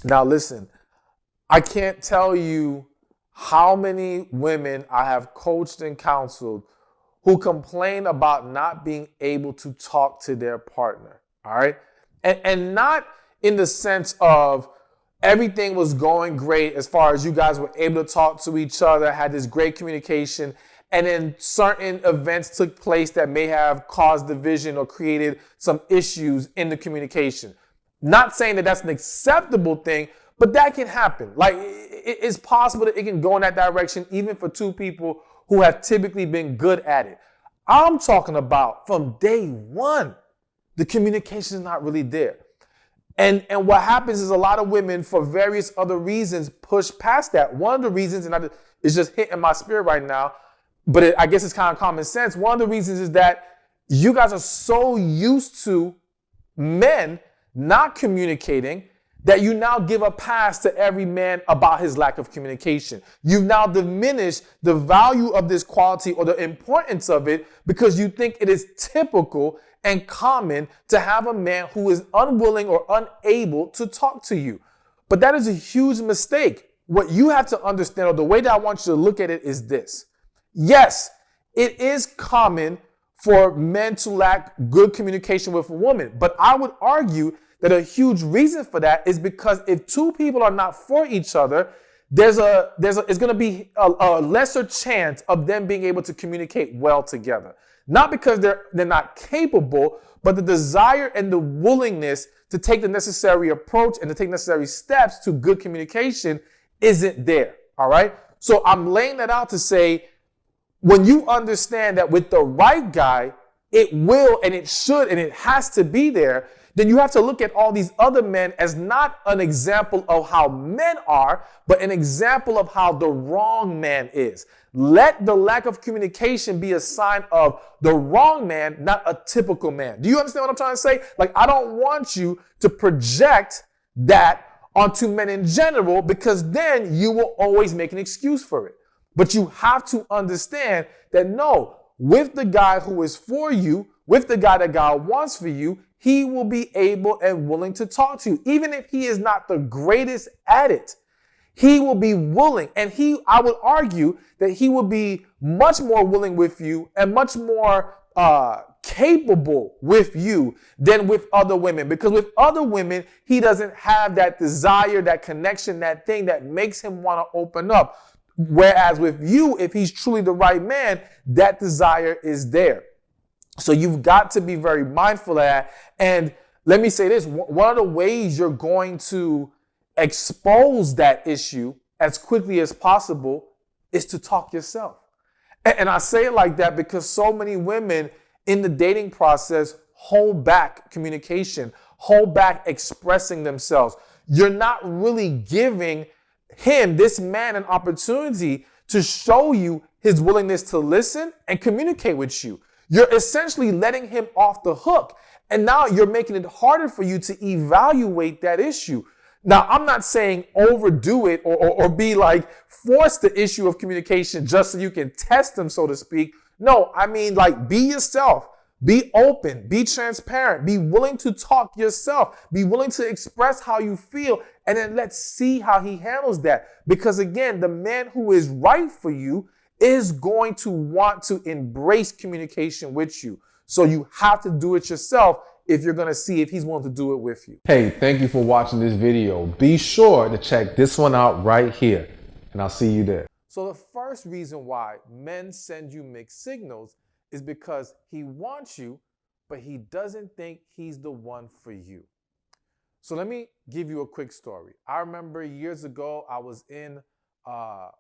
Now listen, I can't tell you how many women I have coached and counseled who complain about not being able to talk to their partner. All right. And not in the sense of everything was going great as far as you guys were able to talk to each other, had this great communication, and then certain events took place that may have caused division or created some issues in the communication. Not saying that that's an acceptable thing, but that can happen. Like, it's possible that it can go in that direction even for two people who have typically been good at it. I'm talking about from day one, the communication is not really there. And what happens is a lot of women, for various other reasons, push past that. One of the reasons, and it's just hitting my spirit right now, but I guess it's kind of common sense. One of the reasons is that you guys are so used to men not communicating that you now give a pass to every man about his lack of communication. You've now diminished the value of this quality or the importance of it because you think it is typical and common to have a man who is unwilling or unable to talk to you. But that is a huge mistake. What you have to understand, or the way that I want you to look at it, is this. Yes, it is common for men to lack good communication with a woman, but I would argue that a huge reason for that is because if two people are not for each other, it's going to be a lesser chance of them being able to communicate well together. Not because they're not capable, but the desire and the willingness to take the necessary approach and to take necessary steps to good communication isn't there. All right. So I'm laying that out to say, when you understand that with the right guy, it will and it should and it has to be there, then you have to look at all these other men as not an example of how men are, but an example of how the wrong man is. Let the lack of communication be a sign of the wrong man, not a typical man. Do you understand what I'm trying to say? Like, I don't want you to project that onto men in general, because then you will always make an excuse for it. But you have to understand that no, with the guy who is for you, with the guy that God wants for you, he will be able and willing to talk to you. Even if he is not the greatest at it, he will be willing. And I would argue that he will be much more willing with you and much more capable with you than with other women. Because with other women, he doesn't have that desire, that connection, that thing that makes him want to open up. Whereas with you, if he's truly the right man, that desire is there. So you've got to be very mindful of that. And let me say this, one of the ways you're going to expose that issue as quickly as possible is to talk yourself. And I say it like that because so many women in the dating process hold back communication, hold back expressing themselves. You're not really giving this man, an opportunity to show you his willingness to listen and communicate with you. You're essentially letting him off the hook. And now you're making it harder for you to evaluate that issue. Now, I'm not saying overdo it or be like force the issue of communication just so you can test them, so to speak. No, I mean, like, be yourself. Be open, be transparent, be willing to talk yourself, be willing to express how you feel, and then let's see how he handles that. Because again, the man who is right for you is going to want to embrace communication with you. So you have to do it yourself if you're going to see if he's willing to do it with you. Hey, thank you for watching this video. Be sure to check this one out right here, and I'll see you there. So the first reason why men send you mixed signals is because he wants you, but he doesn't think he's the one for you. So let me give you a quick story. I remember years ago, I was in Uber